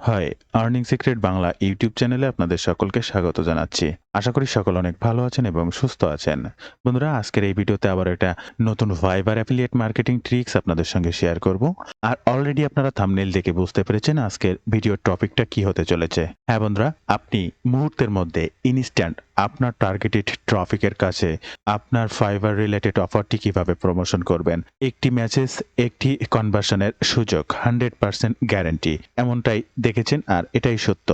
হয় earning secret Bangla YouTube চ্যানেলে আপনাদের সকলকে স্বাগত জানাচ্ছি। আশা করি সকল অনেক ভালো আছেন এবং সুস্থ আছেন। বন্ধুরা, আজকের এই ভিডিওতে আবার একটা নতুন ফাইবার অ্যাফিলিয়েট মার্কেটিং ট্রিক্স আপনাদের সঙ্গে শেয়ার করব। আর অলরেডি আপনারা থাম্বনেল দেখে বুঝতে পেরেছেন আজকের ভিডিওর টপিকটা কি হতে চলেছে। হ্যাঁ বন্ধুরা, আপনি মুহূর্তের মধ্যে ইনস্ট্যান্ট আপনার টার্গেটেড ট্রাফিকের কাছে আপনার ফাইবার রিলেটেড অফারটি কিভাবে প্রমোশন করবেন। একটি ম্যাসেজ, একটি কনভার্সনের সুযোগ, 100% গ্যারান্টি। এমনটাই দেখেছেন আর এটাই সত্য।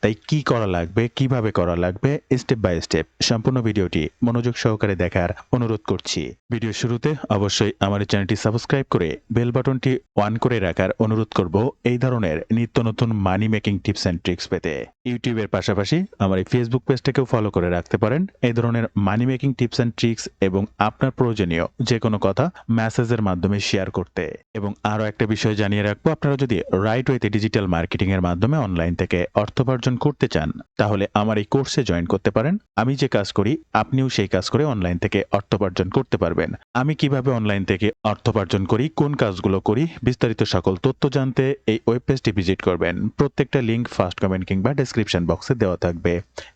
তাই কি করা লাগবে, কিভাবে করা লাগবে, স্টেপ বাই স্টেপ সম্পূর্ণ ভিডিওটি মনোযোগ সহকারে দেখার অনুরোধ করছি। ভিডিওর শুরুতে অবশ্যই আমার এই চ্যানেলটি সাবস্ক্রাইব করে বেল বাটনটি অন করে রাখার অনুরোধ করব এই ধরনের নিত্য নতুন মানি মেকিং টিপস অ্যান্ড ট্রিক্স পেতে। ইউটিউবের পাশাপাশি আমার এই ফেসবুক পেজটাকেও ফলো করে রাখতে পারেন এই ধরনের মানি মেকিং টিপস অ্যান্ড ট্রিক্স এবং আপনার প্রয়োজনীয় যে কোনো কথা মেসেজের মাধ্যমে শেয়ার করতে। এবং আরও একটা বিষয় জানিয়ে রাখবো, আপনারা যদি রাইট ওয়েতে ডিজিটাল মার্কেটিং এর মাধ্যমে অনলাইন থেকে অর্থোপার্জন করতে চান তাহলে আমার এই কোর্সে জয়েন করতে পারেন। আমি যে কাজ করি আপনিও সেই কাজ করে অনলাইন থেকে অর্থোপার্জন করতে পারবেন। আমি কিভাবে অনলাইন থেকে অর্থোপার্জন করি, কোন কাজগুলো করি, বিস্তারিত সকল তথ্য জানতে এই ওয়েব পেজটি ভিজিট করবেন। প্রত্যেকটা লিঙ্ক ফার্স্ট কমেন্ট কিংবা ডেসক্রিপশন বক্সে দেওয়া থাকবে।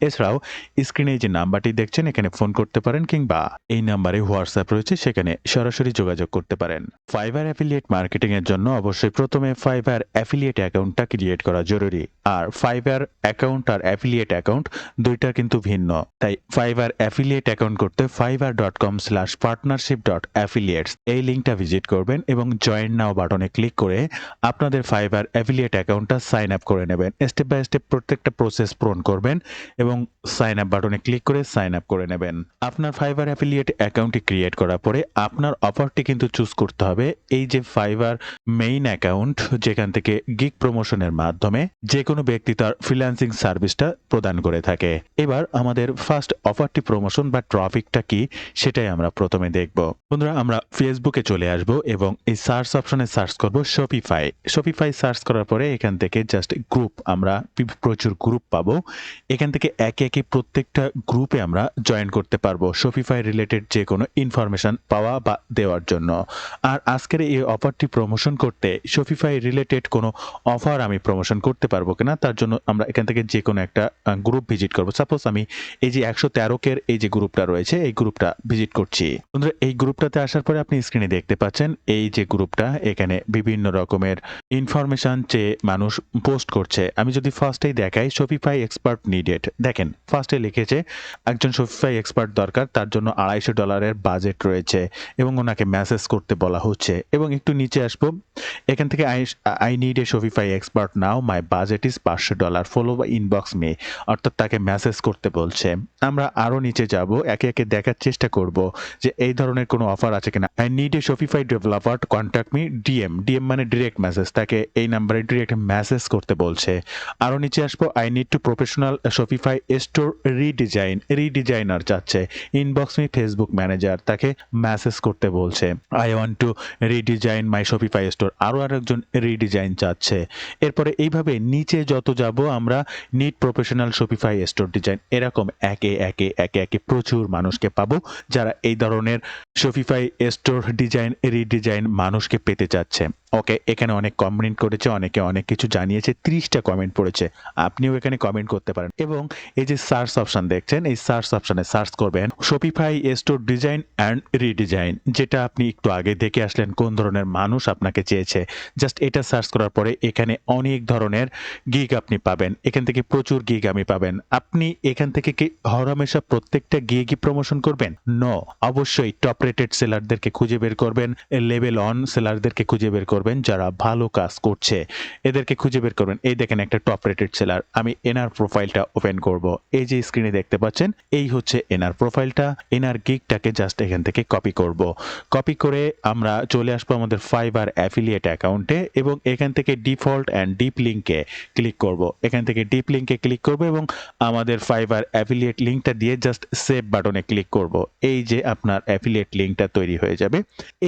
এছাড়াও স্ক্রিনে যে নাম্বারটি দেখছেন এখানে ফোন করতে পারেন কিংবা এই নাম্বারে হোয়াটসঅ্যাপ রয়েছে, সেখানে সরাসরি যোগাযোগ করতে পারেন। ফাইবার অ্যাফিলিয়েট মার্কেটিং এর জন্য অবশ্যই প্রথমে ফাইবার অ্যাফিলিয়েট অ্যাকাউন্টটা ক্রিয়েট করা জরুরি। আর ফাইবার অ্যাকাউন্ট আর অ্যাফিলিয়েট অ্যাকাউন্ট দুইটা কিন্তু ভিন্ন। তাই ফাইবার অ্যাফিলিয়েট অ্যাকাউন্ট করতে fiverr.com/partnership.affiliates এই লিঙ্কটা ভিজিট করবেন এবং জয়েন নাও বাটনে ক্লিক করে আপনাদের ফাইবার অ্যাফিলিয়েট অ্যাকাউন্টটা সাইন আপ করে নেবেন। স্টেপ বাই স্টেপ প্রত্যেকটা প্রসেস পূরণ করবেন এবং সাইন আপ বাটনে ক্লিক করে সাইন আপ করে নেবেন। আপনার ফাইবার অ্যাফিলিয়েট অ্যাকাউন্টটি ক্রিয়েট করার পরে আপনার অফারটি কিন্তু চুজ করতে হবে এই যে ফাইবার মেইন অ্যাকাউন্ট, যেখান থেকে গিগ প্রমোশনের মাধ্যমে যে কোনো ব্যক্তি তার ফ্রিল্যান্সিং সার্ভিসটা প্রদান করে থাকে। এবার আমাদের ফার্স্ট অফারটি প্রমোশন বা ট্রাফিকটা কি সেটাই আমরা প্রথমে দেখব। বন্ধুরা, আমরা ফেসবুকে চলে আসব এবং এই সার্চ অপশনে সার্চ করব শপিফাই। শপিফাই সার্চ করার পরে এখান থেকে জাস্ট গ্রুপ, আমরা প্রচুর গ্রুপ পাবো। এখান থেকে একে একে প্রত্যেকটা গ্রুপে আমরা জয়েন করতে পারবো শপিফাই রিলেটেড যে কোনো ইনফরমেশন পাওয়া বা দেওয়ার জন্য। আর আজকের এই অফারটি প্রমোশন করতে শপিফাই রিলেটেড কোনো অফার আমি প্রমোশন করতে পারবো কিনা তার জন্য আমরা এখান থেকে যে কোনো একটা গ্রুপ ভিজিট করব। সাপোজ আমি এই যে 113 এই যে গ্রুপটা রয়েছে এই গ্রুপটা ভিজিট করছি। বন্ধুরা, এই গ্রুপটাতে আসার পরে আপনি স্ক্রিনে দেখতে পাচ্ছেন এই যে গ্রুপটা, এখানে বিভিন্ন রকমের ইনফরমেশন চেয়ে মানুষ পোস্ট করছে। আমি যদি ফার্স্টেই দেখাই শপিফাই এক্সপার্ট নিডেড, দেখেন ফার্স্টে লিখেছে একজন শপিফাই এক্সপার্ট দরকার, তার জন্য $250 বাজেট রয়েছে এবং ওনাকে মেসেজ করতে বলা হচ্ছে। এবং একটু নিচে আসবো, এখান থেকে I need a Shopify expert now, my budget is $500, follow বা ইনবক্স মি, অর্থাৎ তাকে মেসেজ করতে বলছে। আমরা আরো নিচে যাব, একে একে দেখার চেষ্টা করব যে এই ধরনের কোনো অফার আছে কিনা। I need a Shopify developer, contact me, DM. DM মানে ডিরেক্ট মেসেজ, তাকে এই নাম্বারে ডিরেক্ট মেসেজ করতে বলছে। আরো নিচে আসবো, I need to professional Shopify store redesigner চাচ্ছে, ইনবক্স মি ফেসবুক ম্যানেজার, তাকে মেসেজ করতে বলছে। I want to redesign my Shopify store, আরো আরেকজন রিডিজাইন চাচ্ছে। এরপরে এইভাবে নিচে যত যাব আমরা need professional Shopify store design, এরকম একে একে একে একে প্রচুর মানুষকে পাবো যারা এই ধরনের শপিফাই স্টোর ডিজাইন রিডিজাইন মানুষকে পেতে চাচ্ছে। ওকে, এখানে অনেক কমেন্ট করেছে, অনেকে অনেক কিছু জানিয়েছে, 30টা কমেন্ট পড়েছে। আপনিও এখানে কমেন্ট করতে পারেন এবং এই যে সার্চ অপশন দেখছেন এই সার্চ অপশনে সার্চ করবেন Shopify store design and redesign, যেটা আপনি একটু আগে দেখে আসলেন কোন ধরনের মানুষ আপনাকে চেয়েছে। জাস্ট এটা সার্চ করার পরে এখানে অনেক ধরনের গিগ আপনি পাবেন, এখান থেকে প্রচুর গিগ আমি পাবেন। আপনি এখান থেকে কি হরহামেশা প্রত্যেকটা গিগই প্রমোশন করবেন? নো, অবশ্যই টপ রেটেড সেলারদেরকে খুঁজে বের করবেন, লেভেল অন সেলারদেরকে খুঁজে বের করবেন যারা ভালো কাজ করছে, এদেরকে খুঁজে বের করবেন। এই দেখেন একটা টপ রেটেড সেলার, আমি এনার প্রোফাইলটা ওপেন করব। এই যে স্ক্রিনে দেখতে পাচ্ছেন এই হচ্ছে এনার প্রোফাইলটা, এনার গিগটাকে জাস্ট এখান থেকে কপি করব। কপি করে আমরা চলে আসবো আমাদের ফাইবার অ্যাফিলিয়েট অ্যাকাউন্টে এবং এখান থেকে ডিফল্ট অ্যান্ড ডিপ লিঙ্কে ক্লিক করব। এখান থেকে ডিপ লিঙ্কে ক্লিক করব এবং আমাদের ফাইবার অ্যাফিলিয়েট লিঙ্কটা দিয়ে জাস্ট সেভ বাটনে ক্লিক করব। এই যে আপনার অ্যাফিলিয়েট লিঙ্কটা তৈরি হয়ে যাবে।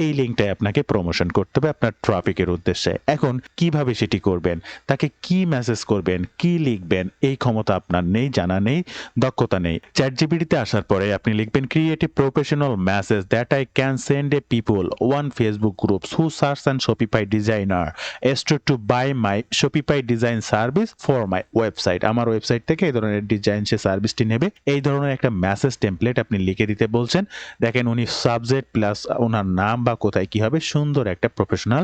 এই লিঙ্কটাই আপনাকে প্রমোশন করতে হবে আপনার ট্রাফিকের উদ্দেশ্যে। এখন কিভাবে সেটি করবেন, তাকে কি মেসেজ করবেন, কি লিখবেন, এই ক্ষমতা আপনার নেই, জানা নেই, দক্ষতা নেই। চ্যাটজিপিটিতে আসার পরে আপনি লিখবেন create a professional message that I can send a people on Facebook groups who search and Shopify designer estore to buy my Shopify design service for my website. আমার ওয়েবসাইট থেকে এই ধরনের ডিজাইন সে সার্ভিসটি নেবে। এই ধরনের একটা মেসেজ টেমপ্লেট আপনি লিখে দিতে বলছেন। দেখেন উনি সাবজেক্ট প্লাস ওনার নাম বা কোথায় কি হবে সুন্দর একটা প্রফেশনাল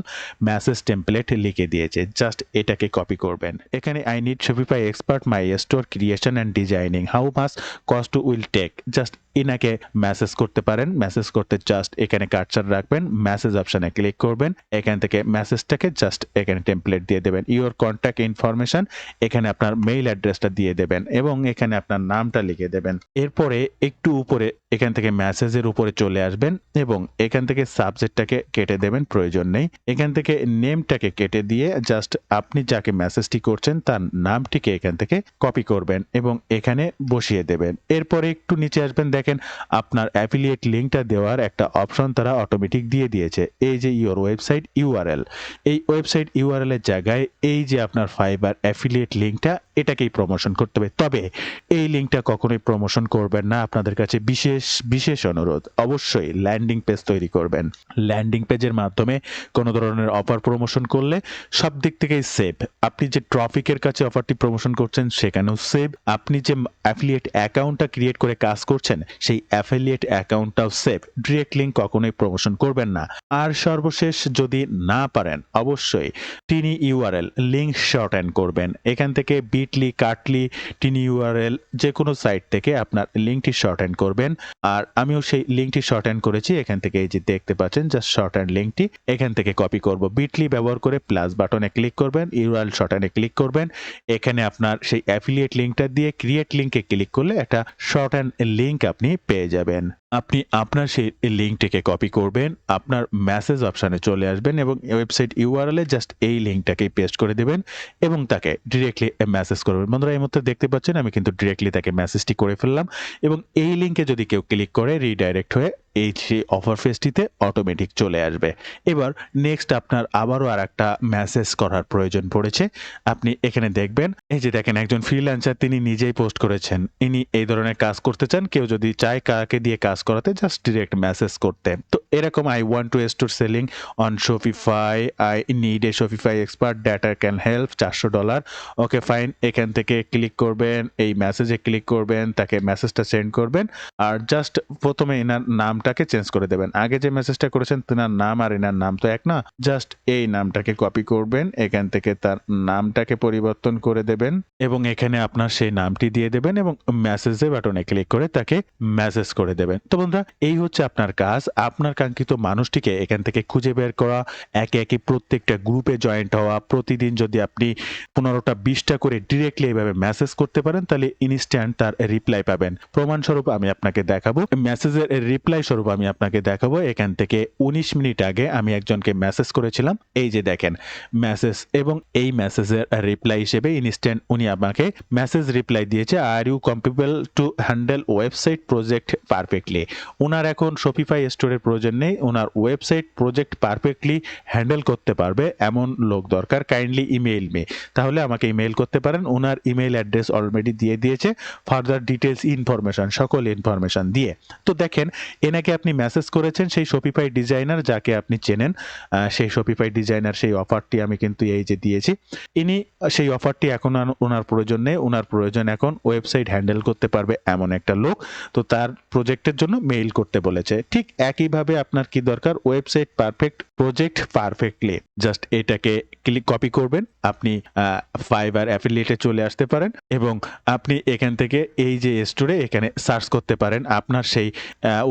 মেসেজ টেমপ্লেট লিখে দিয়েছে। জাস্ট এটাকে কপি করবেন। এখানে I need Shopify expert my store creation and designing how much cost will take. Just ইনাকে মেসেজ করতে পারেন। মেসেজ করতে জাস্ট এখানে কার্সার রাখবেন, মেসেজ অপশনে ক্লিক করবেন, এখান থেকে মেসেজটাকে জাস্ট এখানে টেমপ্লেট দিয়ে দেবেন। ইওর কন্ট্যাক্ট ইনফরমেশন, এখানে আপনার মেইল অ্যাড্রেসটা দিয়ে দেবেন এবং এখানে আপনার নামটা লিখে দেবেন। এরপরে একটু উপরে এখান থেকে মেসেজের উপরে চলে আসবেন এবং এখান থেকে সাবজেক্টটাকে কেটে দেবেন, প্রয়োজন নেই। এখান থেকে নেমটাকে কেটে দিয়ে জাস্ট আপনি যাকে মেসেজটি করছেন তার নামটিকে এখান থেকে কপি করবেন এবং এখানে বসিয়ে দেবেন। এরপরে একটু নিচে আসবেন, দেখেন আপনার অ্যাফিলিয়েট লিঙ্কটা দেওয়ার একটা অপশন তারা অটোমেটিক দিয়ে দিয়েছে। এই যে ইওর ওয়েবসাইট ইউআরএল, এই ওয়েবসাইট ইউআরএল এর জায়গায় এই যে আপনার ফাইবার অ্যাফিলিয়েট লিঙ্কটা এটাকেই প্রমোশন করতে হবে। তবে এই লিঙ্কটা কখনোই প্রমোশন করবেন না। আপনাদের কাছে বিশেষ অনুরোধ, অবশ্যই ল্যান্ডিং পেজ তৈরি করবেন। ল্যান্ডিং পেজের মাধ্যমে কোনো ধরনের অফার প্রমোশন করলে সব দিক থেকেই সেভ। আপনি যে ট্রাফিকের কাছে অফারটি প্রমোশন করছেন সেখানেও সেভ, আপনি যে অ্যাফিলিয়েট অ্যাকাউন্টটা ক্রিয়েট করে কাজ করছেন সেই অ্যাফিলিয়েট অ্যাকাউন্টটাও সেভ। ডিরেক্ট লিঙ্ক কখনোই প্রমোশন করবেন না। আর সর্বশেষ যদি না পারেন অবশ্যই টিনি ইউআরএল লিঙ্ক শর্ট হ্যান্ড করবেন। এখান থেকে বিটলি, কাটলি, টিনি ইউআরএল যে কোনো সাইট থেকে আপনার লিঙ্কটি শর্ট হ্যান্ড করবেন। আর আমিও সেই লিঙ্কটি শর্ট হ্যান্ড করেছি। এখান থেকে এই যে দেখতে পাচ্ছেন জাস্ট শর্ট হ্যান্ড লিঙ্কটি এখান থেকে কপি করব। বিটলি ব্যবহার করে প্লাস বাটনে ক্লিক করবেন, ইউআরএল শর্ট হ্যান্ডে ক্লিক করবেন। এখানে আপনার সেই অ্যাফিলিয়েট লিঙ্কটা দিয়ে ক্রিয়েট লিঙ্কে ক্লিক করলে একটা শর্ট হ্যান্ড লিঙ্ক আপনি পেয়ে যাবেন। আপনি আপনার সেই লিঙ্কটিকে কপি করবেন, আপনার মেসেজ অপশানে চলে আসবেন এবং ওয়েবসাইট ইউআরএল এ জাস্ট এই লিঙ্কটাকে পেস্ট করে দেবেন এবং তাকে ডিরেক্টলি মেসেজ করবেন। বন্ধুরা এই মুহূর্তে দেখতে পাচ্ছেন আমি কিন্তু ডিরেক্টলি তাকে মেসেজটি করে ফেললাম এবং এই লিঙ্কে যদি কেউ ক্লিক করে রিডাইরেক্ট হয়ে এই সেই অফার পেজটিতে অটোমেটিক চলে আসবে। এবার নেক্সট আপনার আবারও আর একটা মেসেজ করার প্রয়োজন পড়েছে। আপনি এখানে দেখবেন, এই যে দেখেন একজন ফ্রিল্যান্সার তিনি নিজেই পোস্ট করেছেন, ইনি এই ধরনের কাজ করতে চান। কেউ যদি চায় কাকে দিয়ে কাজ করাতে জাস্ট ডিরেক্ট মেসেজ করতে। তো এরকম I want two store selling on Shopify, I need a Shopify expert that I can help, $400। Okay fine, এখান থেকে ক্লিক করবেন, এই মেসেজে ক্লিক করবেন, তাকে মেসেজটা সেন্ড করবেন আর জাস্ট প্রথমে এনার নামটাকে চেঞ্জ করে দেবেন। আগে যে মেসেজটা করেছেন তেনার নাম আর এনার নাম তো এক না, জাস্ট এই নামটাকে কপি করবেন, এখান থেকে তার নামটাকে পরিবর্তন করে দেবেন এবং এখানে আপনার সেই নামটি দিয়ে দেবেন এবং মেসেজে বাটনে ক্লিক করে তাকে মেসেজ করে দেবেন। তো বন্ধুরা এই হচ্ছে আপনার কাজ। আপনার কাঙ্ক্ষিত মানুষটিকে এখান থেকে খুঁজে বের করা, একে একে প্রত্যেকটা গ্রুপে জয়েন্ট হওয়া। প্রতিদিন যদি আপনি 15টা 20টা করে ডিরেক্টলি এইভাবে মেসেজ করতে পারেন তাহলে ইনস্ট্যান্ট তার রিপ্লাই পাবেন। প্রমাণস্বরূপ আমি আপনাকে দেখাবো, মেসেজের রিপ্লাই স্বরূপ আমি আপনাকে দেখাবো। এখান থেকে 19 মিনিট আগে আমি একজনকে মেসেজ করেছিলাম, এই যে দেখেন মেসেজ, এবং এই মেসেজের রিপ্লাই হিসেবে ইনস্ট্যান্ট উনি আমাকে মেসেজ রিপ্লাই দিয়েছে, are you capable to handle website project perfectly. ওনার এখন শপিফাই স্টোরের প্রয়োজন নেই, ওনার ওয়েবসাইট প্রজেক্ট পারফেক্টলি হ্যান্ডেল করতে পারবে এমন লোক দরকার, কাইন্ডলি ইমেইল মি। তাহলে আমাকে ইমেইল করতে পারেন, ওনার ইমেইল অ্যাড্রেস অলরেডি দিয়ে দিয়েছে, ফার্দার ডিটেলস ইনফরমেশন সকল ইনফরমেশন দিয়ে। তো দেখেন এনাকে আপনি মেসেজ করেছেন সেই শপিফাই ডিজাইনার যাকে আপনি চেনেন, সেই শপিফাই ডিজাইনার সেই অফারটি আমি কিন্তু এই যে দিয়েছি। ইনি সেই অফারটি এখন ওনার প্রয়োজন নেই, ওনার প্রয়োজন এখন ওয়েবসাইট হ্যান্ডেল করতে পারবে এমন একটা লোক, তো তার প্রজেক্টের জন্য মেইল করতে বলেছে। ঠিক একইভাবে আপনার কি দরকার, website perfect project perfectly, just এটাকে কপি করবেন, আপনি ফাইবার অ্যাফিলিয়েটে চলে আসতে পারেন এবং আপনি এখান থেকে এই যে স্টোরে এখানে সার্চ করতে পারেন আপনার সেই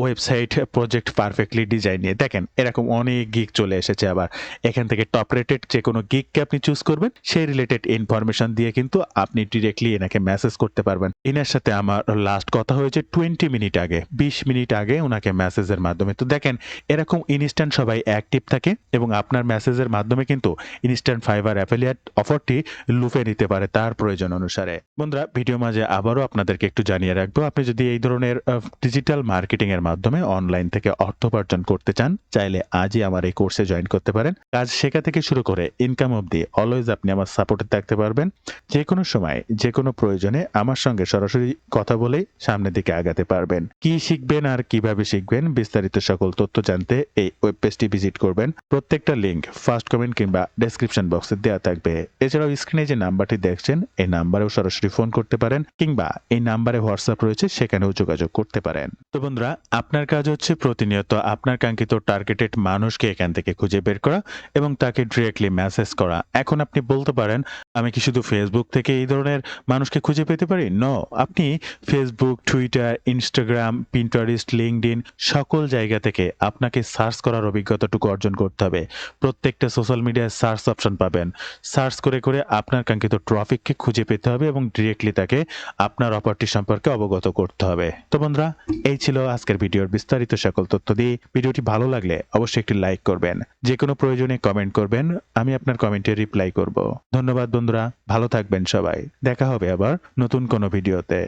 ওয়েবসাইট প্রজেক্ট পারফেক্টলি ডিজাইন নিয়ে। দেখেন এরকম অনেক গিগ চলে এসেছে। আবার এখান থেকে টপ রেটেড যে কোনো গিগকে আপনি চুজ করবেন, সেই রিলেটেড ইনফরমেশন দিয়ে কিন্তু আপনি ডিরেক্টলি এনাকে মেসেজ করতে পারবেন। এনার সাথে আমার লাস্ট কথা হয়েছে 20 মিনিট আগে, 20 মিনিট আগে ওনাকে মেসেজের মাধ্যমে। তো দেখেন এরকম ইনস্ট্যান্ট সবাই অ্যাক্টিভ থাকে এবং আপনার মেসেজের মাধ্যমে কিন্তু ইনস্ট্যান্ট ফাইবার অ্যাফিলিয়েট অফারটি লুফে নিতে পারে তার প্রয়োজন অনুসারে। বন্ধুরা, ভিডিও মাঝে আবারও আপনাদেরকে একটু জানিয়ে রাখবো, আপনি যদি এই ধরনের ডিজিটাল মার্কেটিং এর মাধ্যমে অনলাইন থেকে অর্থ উপার্জন করতে চান, চাইলে আজই আমার এই কোর্সে জয়েন করতে পারেন। কাজ শেখা থেকে শুরু করে ইনকাম অবধি অলওয়েজ আপনি আমার সাপোর্টে থাকতে পারবেন। যেকোনো সময় যেকোনো প্রয়োজনে আমার সঙ্গে সরাসরি কথা বলেই সামনের দিকে আগাতে পারবেন। কি শিখবেন আর কিভাবে শিখবেন বিস্তারিত সকল তথ্য জানতে এই ওয়েব পেজটি ভিজিট করবেন। প্রত্যেকটা লিংক ফার্স্ট কমেন্ট কিংবা ডেসক্রিপশন বক্সে দেওয়া থাকবে। এছাড়াও স্ক্রিনে যে নাম্বারটি দেখছেন এই নাম্বারেও সরাসরি ফোন করতে পারেন কিংবা এই নাম্বারে হোয়াটসঅ্যাপ রয়েছে সেখানেও যোগাযোগ করতে পারেন। তো বন্ধুরা, আপনার কাজ হচ্ছে প্রতিনিয়ত আপনার কাঙ্ক্ষিত টার্গেটেড মানুষকে এখান থেকে খুঁজে বের করা এবং তাকে ডিরেক্টলি মেসেজ করা। এখন আপনি বলতে পারেন, আমি কি শুধু ফেসবুক থেকে এই ধরনের মানুষকে খুঁজে পেতে পারি? নো, আপনি Facebook, Twitter, Instagram, Pinterest, LinkedIn সকল জায়গা থেকে আপনাকে সার্চ করার অভিজ্ঞতাটুকু অর্জন করতে হবে। প্রত্যেকটা সোশ্যাল মিডিয়ায় সার্চ অপশন পাবেন। সার্চ করে করে আপনার কাঙ্ক্ষিত ট্রাফিককে খুঁজে পেতে হবে এবং ডিরেক্টলি তাকে আপনার অফারটি সম্পর্কে অবগত করতে হবে। তো বন্ধুরা, এই ছিল আজকের ভিডিওর বিস্তারিত সকল তথ্য দিয়ে। ভিডিওটি ভালো লাগলে অবশ্যই একটি লাইক করবেন। যে কোনো প্রয়োজনে কমেন্ট করবেন, আমি আপনার কমেন্টে রিপ্লাই করব। ধন্যবাদ বন্ধুরা, ভালো থাকবেন সবাই। দেখা হবে আবার নতুন কোনো ভিডিওতে।